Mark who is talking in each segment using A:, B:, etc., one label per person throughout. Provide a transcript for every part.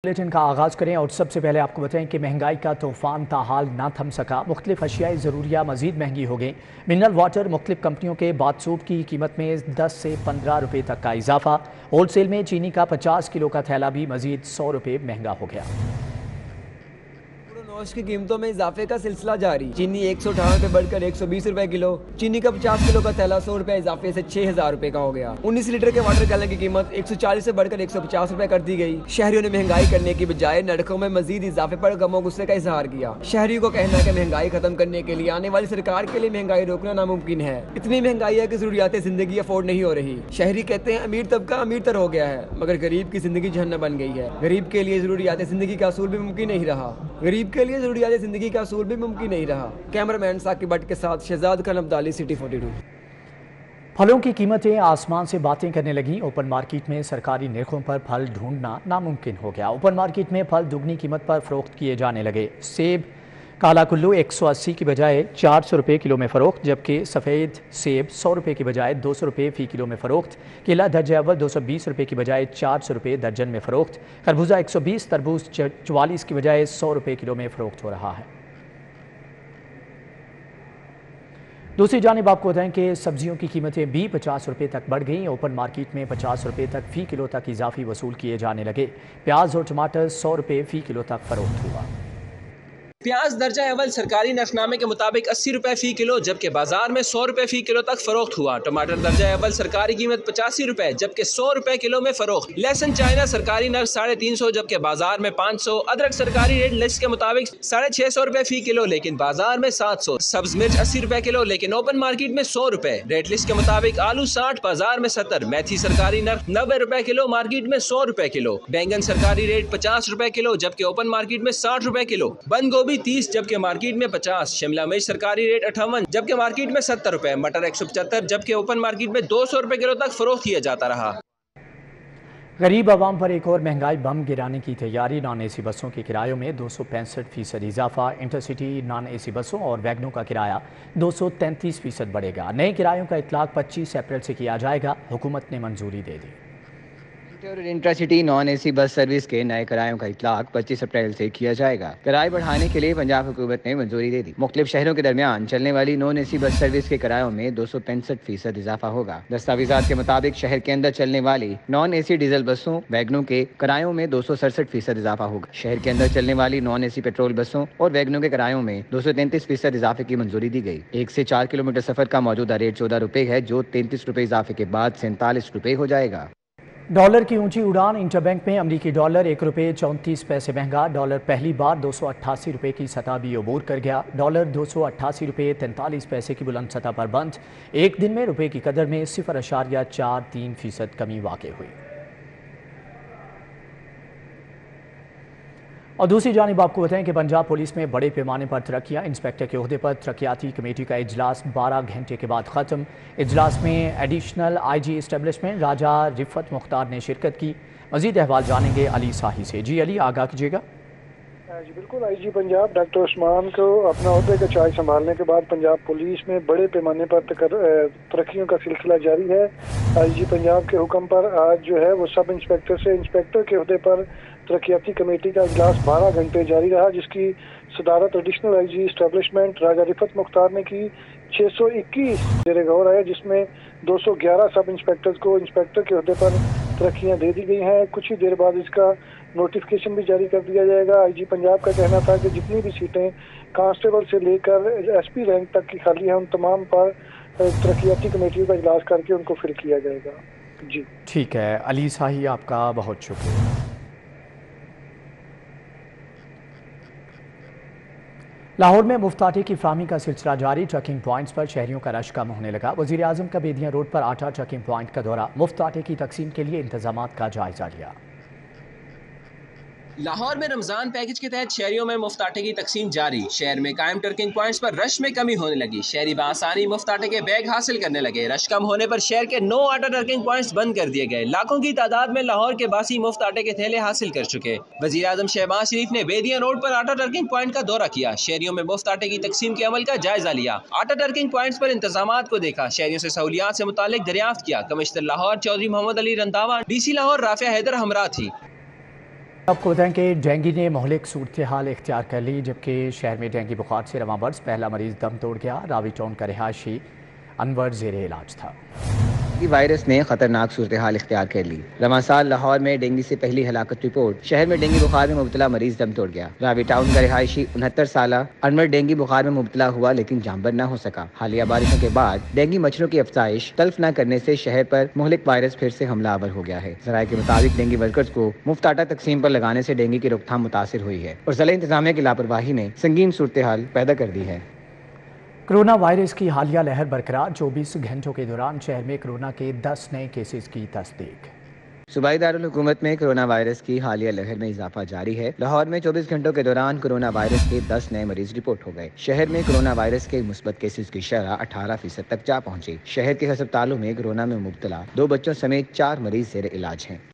A: Bulletin کا آغاز کریں اور سب سے پہلے آپ کو بتائیں کہ مہنگائی کا طوفان تاحال نہ تھم سکا۔ مختلف اشیاء ضروریہ مزید مہنگی ہو گئیں۔ منرل واٹر مختلف کمپنیوں کے باتھ کی قیمت میں 10 سے 15 روپے تک کا اضافہ۔ ہول سیل میں چینی کا 50 کلو کا تھیلا بھی مزید 100 روپے مہنگا ہو گیا۔
B: گوشت کی قیمتوں میں اضافے کا سلسلہ جاری۔ چینی 118 روپے بڑھ کر 120 روپے کلو، چینی کا 50 کلو کا تھیلا 100 روپے اضافے سے 6000 روپے کا ہو گیا۔ 19 لیٹر کے واٹر گیلن کی قیمت 140 سے بڑھ کر 150 روپے کر دی گئی۔ شہریوں نے مہنگائی کرنے کی بجائے نرخوں میں مزید اضافے پر غم و غصے کا اظہار کیا۔ شہریوں کو کہنا ہے کہ مہنگائی ختم کرنے کے لیے آنے والی سرکار کے لیے مہنگائی روکنا ناممکن ہے۔ اتنی مہنگائی ہے کہ ضروریات زندگی افورڈ نہیں ہو رہی۔ شہری کہتے ہیں امیر طبقہ امیر تر ہو گیا ہے، مگر غریب کی زندگی جہنم بن گئی ہے۔ غریب کے لیے ضروریات زندگی کا اصول بھی ممکن نہیں رہا۔ غریب کے لیے ضروریات زندگی کا اصول بھی ممکن نہیں رہا۔ کیمرامین ثاقب بٹ کے ساتھ شہزاد خان عبدالی، سٹی 42۔
A: پھلوں کی قیمتیں آسمان سے باتیں کرنے لگیں۔ اوپن مارکیٹ میں سرکاری نرخوں پر پھل ڈھونڈنا ناممکن ہو گیا۔ اوپن مارکیٹ میں پھل دگنی قیمت پر فروخت کیے جانے لگے۔ سیب کالا کلو 180 کی بجائے 400 روپے کلو میں فروخت، جبکہ سفید سیب 100 روپے کی بجائے 200 روپے فی کلو میں فروخت۔ کیلا درجہ اول 220 روپے کی بجائے 400 روپے درجن میں فروخت۔ خربوزہ 120، تربوز 44 کی بجائے 100 روپے کلو میں فروخت ہو رہا ہے۔ دوسری جانب آپ کو بتائیں کہ سبزیوں کی قیمتیں بھی 50 روپے تک بڑھ گئیں۔ اوپن مارکیٹ میں 50 روپے تک فی کلو تک اضافی وصول کیے جانے لگے۔ پیاز اور ٹماٹر 100 روپے فی کلو تک فروخت ہوا۔
C: پیاز درجہ اول سرکاری نرخ نامے کے مطابق 80 روپے فی کلو، جبکہ بازار میں 100 روپے فی کلو تک فروخت ہوا۔ ٹماٹر درجہ اول سرکاری قیمت 85 روپے، جبکہ 100 روپے کلو میں فروخت۔ لہسن چائنا سرکاری نرخ 350، جبکہ بازار میں 500۔ ادرک سرکاری ریٹ لسٹ کے مطابق 650 روپے فی کلو، لیکن بازار میں 700۔ سبز مرچ 80 روپے کلو، لیکن اوپن مارکیٹ میں 100 روپے۔ ریٹ لسٹ کے مطابق آلو 60، بازار میں 70۔ میتھی سرکاری نرخ 90 روپے کلو، مارکیٹ میں 100 روپے کلو۔ بینگن سرکاری ریٹ 50 روپے کلو، جبکہ اوپن مارکیٹ میں 60 روپے کلو۔ بند گوبھی 30، جبکہ مارکیٹ میں 50۔ شملہ مرچ سرکاری ریٹ 58، جبکہ مارکیٹ میں 70 روپے۔ مٹر 175، جبکہ اوپن مارکیٹ میں 200 روپے کلو تک فروخت کیا جاتا رہا۔
A: غریب عوام پر ایک اور مہنگائی بم گرانے کی تیاری۔ نان اے سی بسوں کے کرایوں میں 265% اضافہ۔ انٹرسٹی نان اے سی بسوں اور ویگنوں کا کرایہ 233% بڑھے گا۔ نئے کرایوں کا اطلاق 25 اپریل سے کیا جائے گا۔ حکومت نے منظوری دے دی۔
D: اور انٹرسٹی نان اے سی بس سروس کے نئے کرایوں کا اطلاق 25 اپریل سے کیا جائے گا۔ کرائے بڑھانے کے لیے پنجاب حکومت نے منظوری دے دی۔ مختلف شہروں کے درمیان چلنے والی نان اے سی بس سروس کے کرایوں میں 265% اضافہ ہوگا۔ دستاویزات کے مطابق شہر کے اندر چلنے والی نان اے سی ڈیزل بسوں ویگنوں کے کرایوں میں 267% اضافہ ہوگا۔ شہر کے اندر چلنے والی نان اے سی پیٹرول بسوں اور ویگنوں کے کرایوں میں 233% اضافے کی منظوری دی گئی۔ 1 سے 4 کلومیٹر سفر کا موجودہ ریٹ 14 روپے ہے، جو 33 روپے اضافے کے بعد 47 روپے ہو جائے گا۔
A: ڈالر کی اونچی اڑان۔ انٹر بینک میں امریکی ڈالر 1 روپے 34 پیسے مہنگا۔ ڈالر پہلی بار 288 روپے کی سطح بھی عبور کر گیا۔ ڈالر 288 روپے 43 پیسے کی بلند سطح پر بند۔ ایک دن میں روپے کی قدر میں 0.43% کمی واقع ہوئی۔ اور دوسری جانب آپ کو بتائیں کہ پنجاب پولیس میں بڑے پیمانے پر ترقیاں۔ انسپیکٹر کے عہدے پر ترقیاتی کمیٹی کا اجلاس 12 گھنٹے کے بعد ختم۔ اجلاس میں ایڈیشنل آئی جی اسٹیبلشمنٹ راجہ رفت مختار نے شرکت کی۔ مزید احوال جانیں گے علی ساہی سے۔ جی علی، آگاہ کیجیے گا۔
E: جی بالکل، آئی جی پنجاب ڈاکٹر عثمان کو اپنا عہدے کا چارج سنبھالنے کے بعد پنجاب پولیس میں بڑے پیمانے پر ترقیوں کا سلسلہ جاری ہے۔ آئی جی پنجاب کے حکم پر آج جو ہے وہ سب انسپیکٹر سے انسپیکٹر کے عہدے پر ترقیاتی کمیٹی کا اجلاس 12 گھنٹے جاری رہا، جس کی صدارت ایڈیشنل آئی جی اسٹیبلشمنٹ راجہ رفت مختار نے کی۔ 621 زیر غور آئے، جس میں 211 سب انسپیکٹرز کو انسپیکٹر کے عہدے پر ترقیاں دے دی گئی ہیں۔ کچھ ہی دیر بعد اس کا نوٹیفیکیشن بھی جاری کر دیا جائے گا۔ آئی جی پنجاب کا کہنا تھا کہ جتنی بھی سیٹیں کانسٹیبل سے لے کر ایس پی رینک تک کی خالی ہیں، ان تمام پر ترقیاتی کمیٹیوں کا اجلاس کر کے ان کو فل کیا جائے گا۔ جی
A: ٹھیک ہے علی ساہی، آپ کا بہت شکریہ۔ لاہور میں مفت آٹے کی فراہمی کا سلسلہ جاری۔ ٹرکنگ پوائنٹس پر شہریوں کا رش کم ہونے لگا۔ وزیر اعظم کا بیدیاں روڈ پر آٹا ٹرکنگ پوائنٹ کا دورہ۔ مفت آٹے کی تقسیم کے لیے انتظامات کا جائزہ لیا۔
C: لاہور میں رمضان پیکج کے تحت شہریوں میں مفت آٹے کی تقسیم جاری۔ شہر میں قائم ٹرکنگ پوائنٹس پر رش میں کمی ہونے لگی۔ شہری بآسانی مفت آٹے کے بیگ حاصل کرنے لگے۔ رش کم ہونے پر شہر کے 9 آٹا ٹرکنگ پوائنٹس بند کر دیے گئے۔ لاکھوں کی تعداد میں لاہور کے باسی مفت آٹے کے تھیلے حاصل کر چکے۔ وزیر اعظم شہباز شریف نے بیدیاں روڈ پر آٹا ٹرکنگ پوائنٹ کا دورہ کیا۔ شہریوں میں مفت آٹے کی تقسیم کے عمل کا جائزہ لیا۔ آٹا ٹرکنگ پوائنٹس پر انتظامات کو دیکھا۔ شہریوں سے سہولیات سے متعلق دریافت کیا۔ کمشنر لاہور چودھری محمد علی رنداوا، ڈی سی لاہور رافعہ حیدر ہمراہ تھی۔
A: आपको बताएं कि डेंगू ने महलिक सूरत हाल इख्तियार कर ली, जबकि शहर में डेंगू बुखार से रवां बरस पहला मरीज दम तोड़ गया। रावी टाउन का रिहायशी अनवर जेरे इलाज था।
D: वायरस ने खतरनाक सूरत हाल इख्तियार कर ली। रवां साल लाहौर में डेंगू से पहली हलाकत रिपोर्ट। शहर में डेंगू बुखार में मुब्तला मरीज दम तोड़ गया। रावी टाउन का रिहायशी 69 साल अनवर डेंगू बुखार में मुब्तला हुआ, लेकिन जामबर न हो सका। हालिया बारिशों के बाद डेंगू मच्छरों की अफजाइश तल्फ न करने से शहर पर मुहलिक वायरस फिर से हमलावर हो गया है। ज़राए के मुताबिक डेंगू वर्कर्स को मुफ्त आटा तकसीम पर लगाने से डेंगू की रोकथाम मुतासिर हुई है और ज़िला इंतजामिया की लापरवाही ने संगीन सूरत हाल पैदा कर दी है।
A: कोरोना वायरस की हालिया लहर बरकरार। 24 घंटों के दौरान शहर में कोरोना के 10 नए केसेस की तस्दीक।
D: सूबाई दारुल हुकूमत में कोरोना वायरस की हालिया लहर में इजाफा जारी है। लाहौर में 24 घंटों के दौरान कोरोना वायरस के 10 नए मरीज रिपोर्ट हो गए। शहर में कोरोना वायरस के मुस्बत केसेस की शरह 18% तक जा पहुंची। शहर के अस्पतालों में कोरोना में मुब्तला 2 बच्चों समेत 4 मरीज जेर इलाज हैं।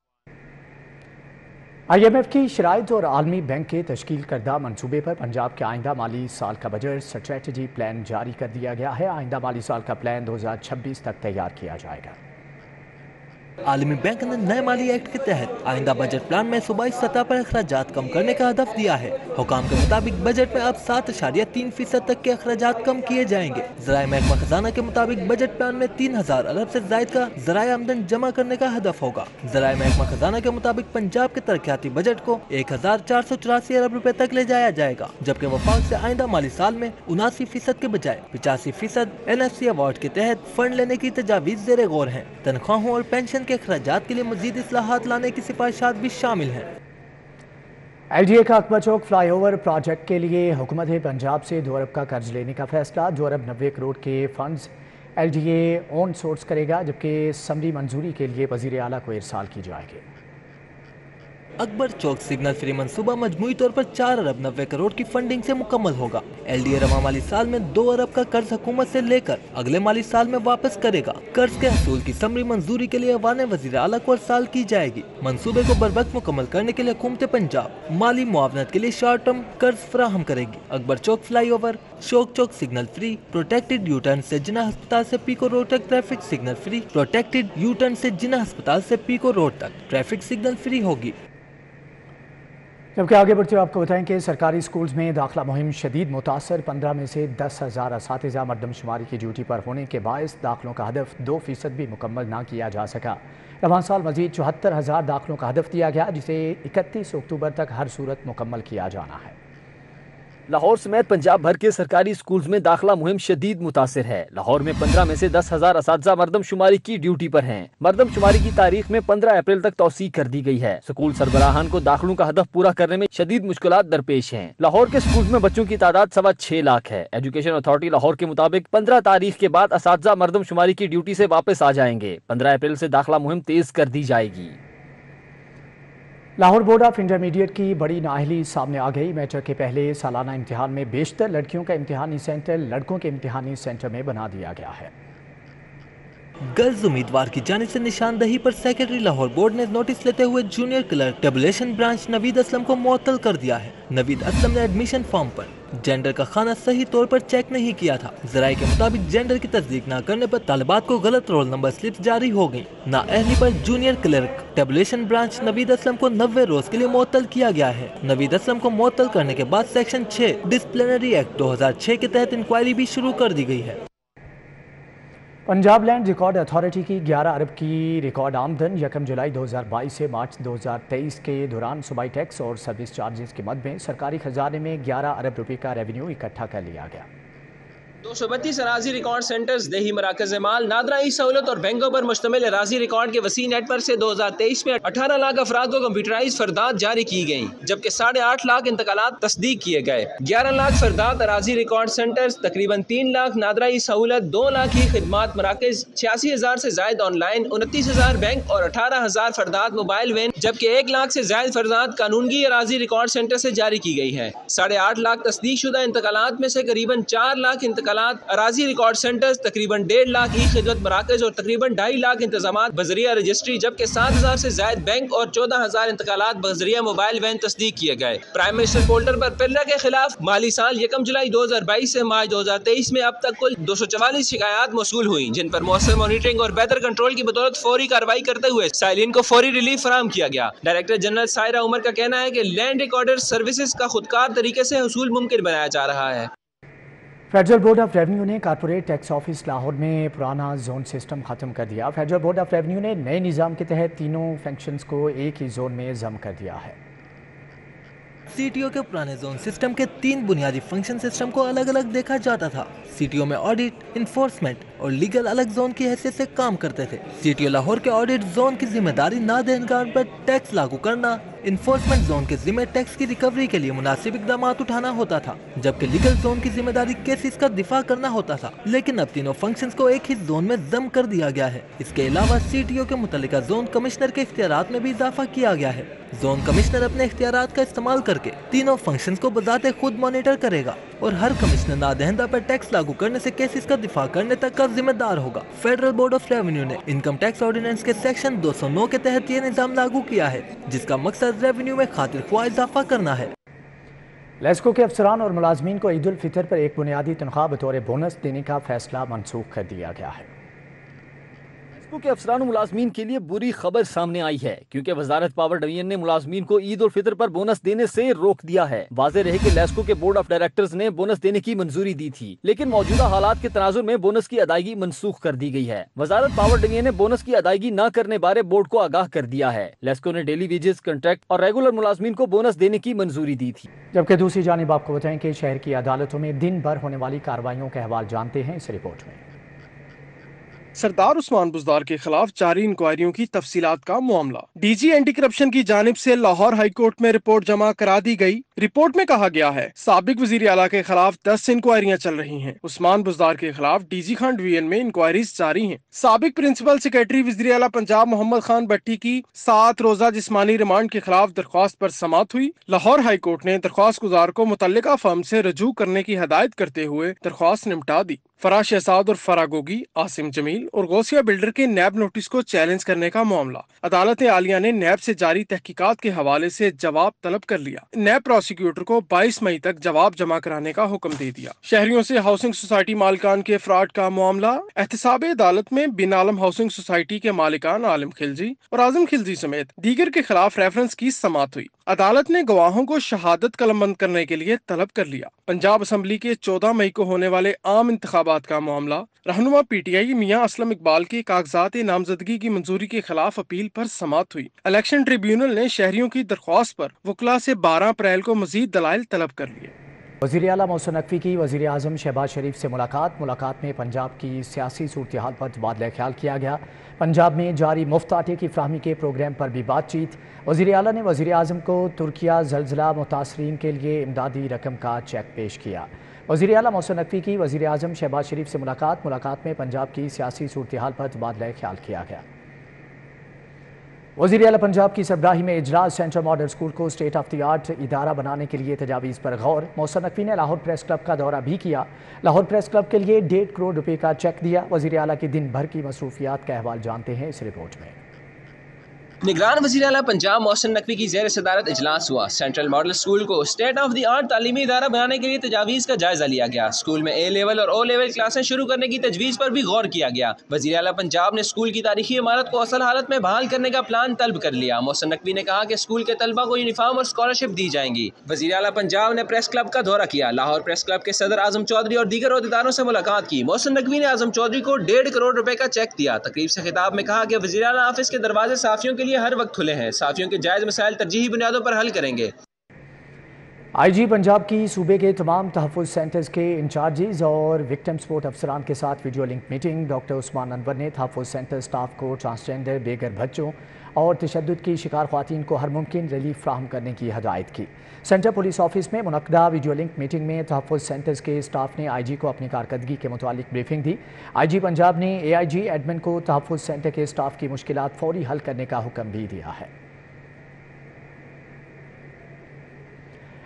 A: IMF की शराइत और आलमी बैंक के तश्कील करदा मनसूबे पर पंजाब के आइंदा माली साल का बजट स्ट्रेटजी प्लान जारी कर दिया गया है। आइंदा माली साल का प्लान 2026 तक तैयार किया जाएगा।
F: आलमी बैंक ने नए माली एक्ट के तहत आइंदा बजट प्लान में सूबाई सतह पर अखराजात कम करने का हदफ दिया है। हुकाम के मुताबिक बजट में अब 7.3% तक के अखराजात कम किए जाएंगे। ज़राए महकमा खजाना के मुताबिक बजट प्लान में 3000 अरब से जायद का ज़राए आमदन जमा करने का हदफ होगा। ज़राए महकमा खजाना के मुताबिक पंजाब के तरक्याती बजट को 1484 अरब रुपए तक ले जाया जाएगा, जबकि वफाक से आइंदा माली साल में 79% के बजाय 85% NFC अवार्ड के तहत फंड लेने की तजावीज़ ज़ेरे गौर है। तनख्वाहों और पेंशन के अखराजात के लिए मजीद इस्लाहात लाने की सिफारिशात भी शामिल हैं।
A: LDA का अकबर चौक फ्लाईओवर प्रोजेक्ट के लिए हुकूमत पंजाब से 2 अरब का कर्ज लेने का फैसला। 2 अरब 90 करोड़ के फंड्स LDA ऑन सोर्स करेगा, जबकि समरी मंजूरी के लिए वजीर आला को इरसाल की जाएगी।
F: अकबर चौक सिग्नल फ्री मंसूबा मजमूई तौर पर 4 अरब 90 करोड़ की फंडिंग से मुकम्मल होगा। LDA रवां माली साल में 2 अरब का कर्ज हुकूमत से लेकर अगले माली साल में वापस करेगा। कर्ज के हसूल की समरी मंजूरी के लिए अवान वजीर आला को इरसाल की जाएगी। मंसूबे को बरवक्त मुकम्मल करने के लिए हुकूमत पंजाब माली मुआवनत के लिए शॉर्ट टर्म कर्ज फराहम करेगी। अकबर चौक फ्लाई ओवर, शोक चौक signal free, protected U turn से जिन्ना अस्पताल से पीको रोड तक traffic signal free, protected U turn से जिन्ना अस्पताल से पीको रोड तक ट्रैफिक सिग्नल फ्री होगी।
A: जबकि आगे बढ़ते हुए आपको बताएं कि सरकारी स्कूल्स में दाखिला मुहिम शदीद मुतासर। 15 में से 10,000 असातिज़ा मरदमशुमारी की ड्यूटी पर होने के बायस दाखिलों का हदफ 2% भी मुकम्मल ना किया जा सका। रवां साल मजीद 74,000 दाखिलों का हदफ दिया गया, जिसे 31 अक्टूबर तक हर सूरत मुकम्मल किया जाना है।
G: लाहौर समेत पंजाब भर के सरकारी स्कूल्स में दाखिला मुहिम शदीद मुतासिर है। लाहौर में 15 में से 10,000 असातिज़ा मरदमशुमारी की ड्यूटी पर हैं। मरदमशुमारी की तारीख में 15 अप्रैल तक तौसीक कर दी गई है। स्कूल सरबराहान को दाखिलों का हदफ पूरा करने में शदीद मुश्किलात दरपेश हैं। लाहौर के स्कूल्स में बच्चों की तादाद 6.25 लाख है। एजुकेशन अथॉरिटी लाहौर के मुताबिक 15 तारीख के बाद असातिज़ा मरदमशुमारी की ड्यूटी से वापस आ जाएंगे। 15 अप्रैल से दाखिला मुहिम तेज कर दी जाएगी।
A: लाहौर बोर्ड ऑफ इंटरमीडिएट की बड़ी नाअहली सामने आ गई। मैट्रिक के पहले सालाना इम्तिहान में बेशतर लड़कियों का इम्तिहानी सेंटर लड़कों के इम्तिहानी सेंटर में बना दिया गया है।
F: गर्ल्स उम्मीदवार की जानिब से निशानदही पर सेक्रेटरी लाहौर बोर्ड ने नोटिस लेते हुए junior clerk tabulation branch Naveed Aslam को मुअत्तल कर दिया है। नवीद असलम ने एडमिशन फॉर्म पर जेंडर का खाना सही तौर पर चेक नहीं किया था। ज़राए के मुताबिक जेंडर की तस्दीक न करने पर तालिबात को गलत रोल नंबर स्लिप जारी हो गई। नाअहली पर junior clerk tabulation branch Naveed Aslam को 90 रोज के लिए मुअत्तल किया गया है। नवीद असलम को मुअत्तल करने के बाद सेक्शन 6 डिसिप्लिनरी एक्ट 2006 के तहत इंक्वायरी भी शुरू कर दी गई है।
A: पंजाब लैंड रिकॉर्ड अथॉरिटी की 11 अरब की रिकॉर्ड आमदन 1 जुलाई 2022 से मार्च 2023 के दौरान सूबाई टैक्स और सर्विस चार्जेस के मद में सरकारी खजाने में 11 अरब रुपए का रेवेन्यू इकट्ठा कर लिया गया।
C: 232 अराजी रिकॉर्ड सेंटर्स, देही मराकज़ माल, नादराई सहूलत और बैंकों पर मुश्तमिल अराजी रिकॉर्ड के वसी नेटवर्क से 2023 में 18 लाख अफराद को कंप्यूटराइज फरदात जारी की गई, जबकि 8.5 लाख इंतकालात तस्दीक किए गए। 11 लाख फरदात अराजी रिकॉर्ड सेंटर्स, तकरीबन 3 लाख नादराई सहूलत, 2 लाख ही खिदमात मराकज़, 86,000 से जायद ऑनलाइन, 29,000 बैंक और 18,000 फरदात मोबाइल वैन, जबकि 1 लाख से जायद फरदात कानूनगी अराजी रिकॉर्ड सेंटर से जारी की गई है। 8.5 लाख तस्दीक शुदा इंतकालात में से करीबन 4 लाख इंतकालात इंतकालात, अराजी रिकॉर्ड सेंटर्स, तकरीबन 1.5 लाख ई खिदमत मराकज और तकरीबन 2.5 लाख इंतजामात बजरिया रजिस्ट्री, जबकि 7,000 से ज्यादा बैंक और 14,000 इंतकालात बजरिया मोबाइल वैन तस्दीक किए गए। प्राइम मिनिस्टर पोर्टल पर पिल्ला के खिलाफ माली साल 1 जुलाई 2022 से मार्च 2023 में अब तक कुल 244 शिकायत मौसूल हुई, जिन पर मौसर मॉनिटरिंग और बेहतर कंट्रोल की बदौलत फौरी कार्रवाई करते हुए साइलिन को फौरी रिलीफ फराहम किया गया। डायरेक्टर जनरल सायरा उमर का कहना है कि लैंड रिकॉर्डर सर्विसेज का खुदकार तरीके से हसूल मुमकिन बनाया जा रहा है।
A: फेडरल बोर्ड ऑफ रेवेन्यू ने कॉर्पोरेट टैक्स ऑफिस लाहौर में पुराना जोन सिस्टम खत्म कर दिया। फेडरल बोर्ड ऑफ रेवेन्यू ने नए निज़ाम के तहत तीनों फंक्शंस को एक ही जोन में जम कर दिया है।
F: सीटीओ के पुराने जोन सिस्टम के 3 बुनियादी फंक्शन सिस्टम को अलग अलग देखा जाता था। सीटीओ में ऑडिट, इन्फोर्समेंट और लीगल अलग जोन की हैसियत से काम करते थे। सीटीओ लाहौर के ऑडिट जोन की जिम्मेदारी नादहनगार पर टैक्स लागू करना, इन्फोर्समेंट जोन के जिम्मे टैक्स की रिकवरी के लिए मुनासिब इकदाम उठाना होता था, जबकि लीगल जोन की जिम्मेदारी केसेस का दिफा करना होता था। लेकिन अब तीनों फंक्शंस को एक ही जोन में जम कर दिया गया है। इसके अलावा सीटीओ के मुतल्लिका जोन कमिश्नर के इख्तियारात में भी इजाफा किया गया है। जोन कमिश्नर अपने इख्तियारात का इस्तेमाल करके तीनों फंक्शंस को बजाते खुद मॉनिटर करेगा और हर कमिश्नर नादहंदा पर टैक्स लागू करने से केसेस का दिफा करने तक का जिम्मेदार होगा। फेडरल बोर्ड ऑफ रेवेन्यू ने इनकम टैक्स ऑर्डिनेंस के सेक्शन 209 के तहत ये निजाम लागू किया है, जिसका मकसद रेवेन्यू में खातिर ख्वाह इजाफा करना है।
A: लेस्को के अफसरान और मुलाजमीन को ईद उल फितर पर एक बुनियादी तनख्वाह बतौर बोनस देने का फैसला मनसूख कर दिया गया है।
G: लेस्को के अफसरान और मुलाजमीन के लिए बुरी खबर सामने आई है, क्योंकि वजारत पावर डिवीजन ने मुलाजमीन को ईद उल फितर पर बोनस देने से रोक दिया है। वाज़ेह रहे कि लेस्को के बोर्ड ऑफ डायरेक्टर्स ने बोनस देने की मंजूरी दी थी, लेकिन मौजूदा हालात के तनाजुर में बोनस की अदायगी मनसूख कर दी गई है। वजारत पावर डिवीजन ने बोनस की अदायगी न करने बारे बोर्ड को आगाह कर दिया है। लेस्को ने डेली वेजेस, कॉन्ट्रैक्ट और रेगुलर मुलाजमीन को बोनस देने की मंजूरी दी थी।
A: जबकि दूसरी जानिब आपको बताएं कि शहर की अदालतों में दिन भर होने वाली कार्रवाइयों के अहवाल जानते हैं इस रिपोर्ट में।
H: सरदार उस्मान बुज़दार के खिलाफ जारी इंक्वायरियों की तफसीलात का मामला। डीजी एंटी करप्शन की जानिब से लाहौर हाई कोर्ट में रिपोर्ट जमा करा दी गई। रिपोर्ट में कहा गया है साबिक वजीर आला के खिलाफ 10 इंक्वायरियां चल रही हैं। उस्मान बुज़दार के खिलाफ डीजी खान डिवीजन में इंक्वायरीज जारी हैं। साबिक प्रिंसिपल सेक्रेटरी वजीर आला पंजाब मोहम्मद खान भट्टी की 7 रोजा जिस्मानी रिमांड के खिलाफ दरख्वास्त पर समाअत हुई। लाहौर हाई कोर्ट ने दरख्वास्त गुजार को मुतल्लिका फर्म से रजू करने की हदायत करते हुए दरख्वास्त निपटा दी। फराज शहजाद और फरागोगी, आसिम जमील और गौसिया बिल्डर के नैब नोटिस को चैलेंज करने का मामला। अदालत आलिया ने नैब से जारी तहकीकात के हवाले से जवाब तलब कर लिया। नैब प्रोसिक्यूटर को 22 मई तक जवाब जमा कराने का हुक्म दे दिया। शहरियों से हाउसिंग सोसाइटी मालिकान के फ्रॉड का मामला। एहतसाब अदालत में बिन आलम हाउसिंग सोसाइटी के मालिकान आलिम खिलजी और आजम खिलजी समेत दीगर के खिलाफ रेफरेंस की समाअत हुई। अदालत ने गवाहों को शहादत कलमबंद करने के लिए तलब कर लिया। पंजाब असम्बली के 14 मई को होने वाले आम इंतखाबात का मामला। रहनुमा पीटीआई मियां असलम इकबाल के कागजात नामजदगी की मंजूरी के खिलाफ अपील पर समाअत हुई। इलेक्शन ट्रिब्यूनल ने शहरियों की दरख्वास्त पर वकला से 12 अप्रैल को मजीद दलाइल तलब कर लिए।
A: वज़ीर आला मोहसिन नकवी की वज़ीर आज़म शहबाज शरीफ से मुलाकात में पंजाब की सियासी सूरत हाल पर तबादला ख्याल किया गया। पंजाब में जारी मुफ्त आटे की फ्राहमी के प्रोग्राम पर भी बातचीत। वज़ीर आला ने वज़ीर आज़म को तुर्किया ज़लज़ला मुतासरीन के लिए इमदादी रकम का चेक पेश किया। वज़ीर आला मोहसिन नकवी की वज़ीर आज़म शहबाज शरीफ से मुलाकात में पंजाब की सियासी सूरत हाल पर तबादला ख्याल किया गया। वज़ीर आला पंजाब की सरबराही में इजलास। सेंट्रल मॉडल स्कूल को स्टेट ऑफ द आर्ट इदारा बनाने के लिए तजावीज़ पर गौर। मोहसिन नकवी ने लाहौर प्रेस क्लब का दौरा भी किया। लाहौर प्रेस क्लब के लिए 1.5 करोड़ रुपए का चेक दिया। वज़ीर आला की दिन भर की मसरूफियात का अहवाल जानते हैं इस रिपोर्ट में।
C: निगरान वज़ीर आला पंजाब मोहसिन नकवी की ज़ेर सदारत इजलास हुआ। सेंट्रल मॉडल स्कूल को स्टेट ऑफ द आर्ट तालीमी इदारा बनाने के लिए तजावीज़ का जायजा लिया गया। स्कूल में ए लेवल और ओ लेवल क्लासें शुरू करने की तजवीज़ पर भी गौर किया गया। वज़ीर आला पंजाब ने स्कूल की तारीखी इमारत को असल हालत में बहाल करने का प्लान तलब कर लिया। मोहसिन नकवी ने कहा कि स्कूल के तलबा को यूनिफॉर्म और स्कॉलरशिप दी जाएंगी। वज़ीर आला पंजाब ने प्रेस क्लब का दौरा किया। लाहौर प्रेस क्लब के सदर आजम चौधरी और दीगर अहदेदारों से मुलाकात की। मोहसिन नकवी ने आजम चौधरी को 1.5 करोड़ रुपए का चेक दिया। तकरीब से खिताब में कहा कि वज़ीर आला ऑफिस के दरवाजे साफियों के लिए हर वक्त खुले हैं। साफियों के जायज मसाइल तरजीही बुनियादों पर हल करेंगे।
A: आईजी पंजाब की सूबे के तमाम तहफ़्फ़ुज़ सेंटर्स के इंचार्जेस और विक्टिम सपोर्ट अफसरान के साथ video link meeting. Doctor Usman Anwar ने तहफ़्फ़ुज़ सेंटर स्टाफ को ट्रांसजेंडर, बेघर बच्चों और तशद्दुद की शिकार ख़वातीन को हर मुमकिन रिलीफ फ्राहम करने की हदायत की। सेंटर पुलिस ऑफिस में मुनक्कदा वीडियो लिंक मीटिंग में तहफ़्फ़ुज़ सेंटर्स के स्टाफ ने आईजी को अपनी कारकर्दगी के मुतालिक ब्रीफिंग दी। आईजी पंजाब ने एआईजी एडमिन को तहफ़्फ़ुज़ सेंटर के स्टाफ की मुश्किलात फौरी हल करने का हुक्म भी दिया है।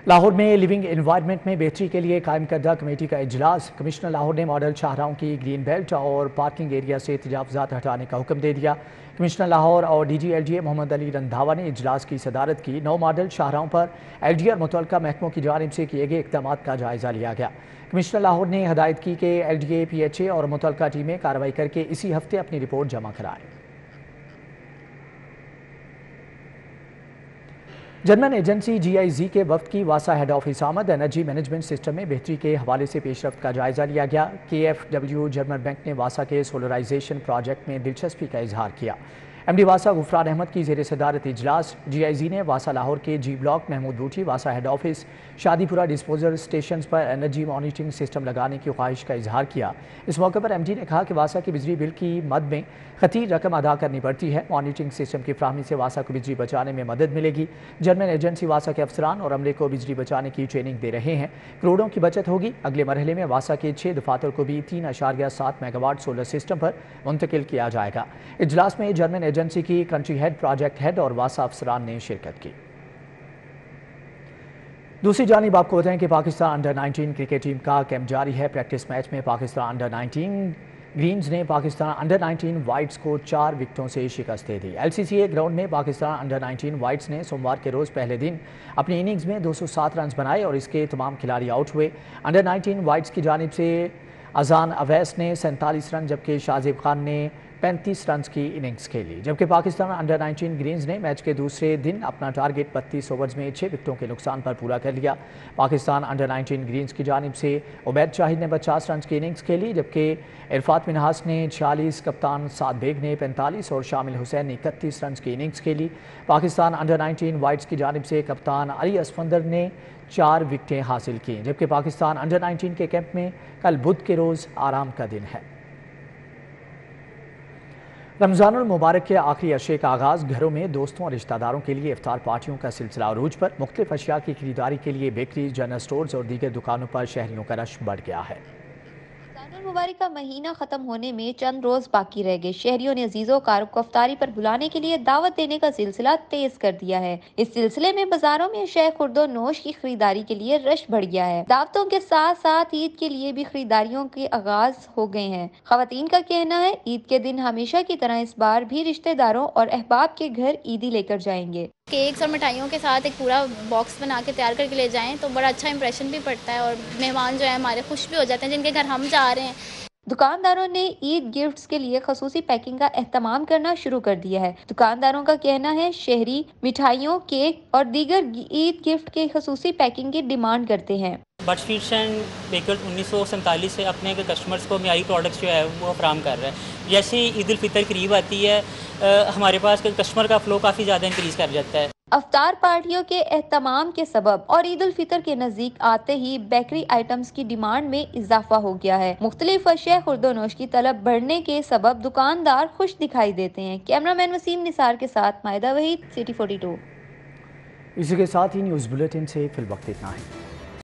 A: लाहौर में लिविंग एनवायरनमेंट में बेहतरी के लिए कायम करदा कमेटी का इजलास। कमिश्नर लाहौर ने मॉडल शाहराहों की ग्रीन बेल्ट और पार्किंग एरिया से तजावुज़ात हटाने का हुक्म दे दिया। कमिश्नर लाहौर और DG LGA मोहम्मद अली रंधावा ने इजलास की सदारत की। 9 मॉडल शाहराहों पर LGA और मुतल्लिका महकमों की जानिब से किए गए इक़दाम का जायज़ा लिया गया। कमिश्नर लाहौर ने हदायत की कि LGA PHA और मुतल्लिका टीमें कार्रवाई करके इसी हफ्ते अपनी रिपोर्ट जमा कराएं। जर्मन एजेंसी GIZ के वफ्द की वासा हेड ऑफिस आमद। एनर्जी मैनेजमेंट सिस्टम में बेहतरी के हवाले से पेशरफ्त का जायजा लिया गया। KfW जर्मन बैंक ने वासा के सोलराइजेशन प्रोजेक्ट में दिलचस्पी का इजहार किया। MD वासा गुफरान अहमद की ज़ेर सदारत इजलास। GIZ ने वासा लाहौर के G ब्लॉक महमूद बूटी, वासा head office, Shadipura disposal station पर एनर्जी मॉनिटरिंग सिस्टम लगाने की ख्वाहिश का इजहार किया। इस मौके पर MD ने कहा कि वासा की बिजली बिल की मद में खतीर रकम अदा करनी पड़ती है। मॉनिटरिंग सिस्टम की फ्राहमी से वासा को बिजली बचाने में मदद मिलेगी। जर्मन एजेंसी वासा के अफसरान और अमले को बिजली बचाने की ट्रेनिंग दे रहे हैं। करोड़ों की बचत होगी। अगले मरहले में वासा के 6 दफातर को भी 3.7 मेगावाट सोलर सिस्टम पर मुंतकिल किया जाएगा। इजलास में जर्मन एजेंसी की कंट्री हेड, प्रोजेक्ट हेड और वासा अफसरान ने शिरकत की। दूसरी जानिब आपको बताएं कि पाकिस्तान अंडर 19 क्रिकेट टीम का कैंप जारी है। प्रैक्टिस मैच में पाकिस्तान अंडर 19 ग्रीन्स ने पाकिस्तान अंडर 19 वाइट्स को 4 विकेटों से शिकस्त दे दी। LCCA ग्राउंड में पाकिस्तान अंडर 19 वाइट्स ने सोमवार के रोज़ पहले दिन अपनी इनिंग्स में 207 रन बनाए और इसके तमाम खिलाड़ी आउट हुए। अंडर 19 वाइट्स की जानिब से अजान अवैस ने 47 रन जबकि शाहजेब खान ने 35 रन की इनिंग्स खेली। जबकि पाकिस्तान अंडर 19 ग्रीन्स ने मैच के दूसरे दिन अपना टारगेट 32 ओवर्स में 6 विकेटों के नुकसान पर पूरा कर लिया। पाकिस्तान अंडर 19 ग्रीन्स की जानिब से उबैद शाहिद ने 50 रन की इनिंग्स खेली जबकि इरफात मिनहास ने 46, कप्तान साद बेग ने 45 और शामिल हुसैन ने 31 रन की इनिंग्स खेली। पाकिस्तान अंडर 19 वाइट्स की जानिब से कप्तान अली असफंदर ने 4 विकेटें हासिल की। जबकि पाकिस्तान अंडर 19 के कैंप में कल बुध के रोज़ आराम का दिन है। रमज़ानुल मुबारक के आखिरी अशरे का आगाज़। घरों में दोस्तों और रिश्तेदारों के लिए इफ्तार पार्टियों का सिलसिला अरूज पर। मुख्तलिफ अशिया की खरीदारी के लिए बेकरी, जनरल स्टोर्स और दीगर दुकानों पर शहरियों का रश बढ़ गया है।
I: रमज़ानुल मुबारक का महीना खत्म होने में चंद रोज बाकी रह गए। शहरियों ने अजीजों कार को अफ्तारी पर बुलाने के लिए दावत देने का सिलसिला तेज कर दिया है। इस सिलसिले में बाजारों में शय खुर्दो नोश की खरीदारी के लिए रश बढ़ गया है। दावतों के साथ साथ ईद के लिए भी खरीदारियों के आगाज हो गए हैं। खवातीन का कहना है ईद के दिन हमेशा की तरह इस बार भी रिश्तेदारों और अहबाब के घर ईदी लेकर जाएंगे।
J: केक्स और मिठाइयों के साथ एक पूरा बॉक्स बना के तैयार करके ले जाएं तो बड़ा अच्छा इंप्रेशन भी पड़ता है और मेहमान जो है हमारे खुश भी हो जाते हैं जिनके घर हम जा रहे हैं।
I: दुकानदारों ने ईद गिफ्ट्स के लिए खसूसी पैकिंग का एहतमाम करना शुरू कर दिया है। दुकानदारों का कहना है शहरी मिठाइयों, केक और दीगर ईद गिफ्ट के खसूसी पैकिंग की डिमांड करते हैं।
K: बटफिश एंड बेकर्स 1947 से अपने कस्टमर्स को मियारी प्रोडक्ट्स जो है वो फराहम कर रहे हैं। जैसे ही ईद उल फितर करीब आती है हमारे पास कस्टमर का फ्लो काफ़ी ज़्यादा इंक्रीज़ कर जाता है।
I: अफ्तार पार्टियों के एहतमाम के सबब और ईद उल फितर के नजदीक आते ही बेकरी आइटम्स की डिमांड में इजाफा हो गया है। मुख्तलिफ अशिया खुर्दोनोश की तलब बढ़ने के सबब दुकानदार खुश दिखाई देते हैं। कैमरामैन वसीम निसार के साथ मायदा वहीद, सिटी 42।
A: इसी के साथ ही न्यूज़ बुलेटिन से फिल वक्त इतना है।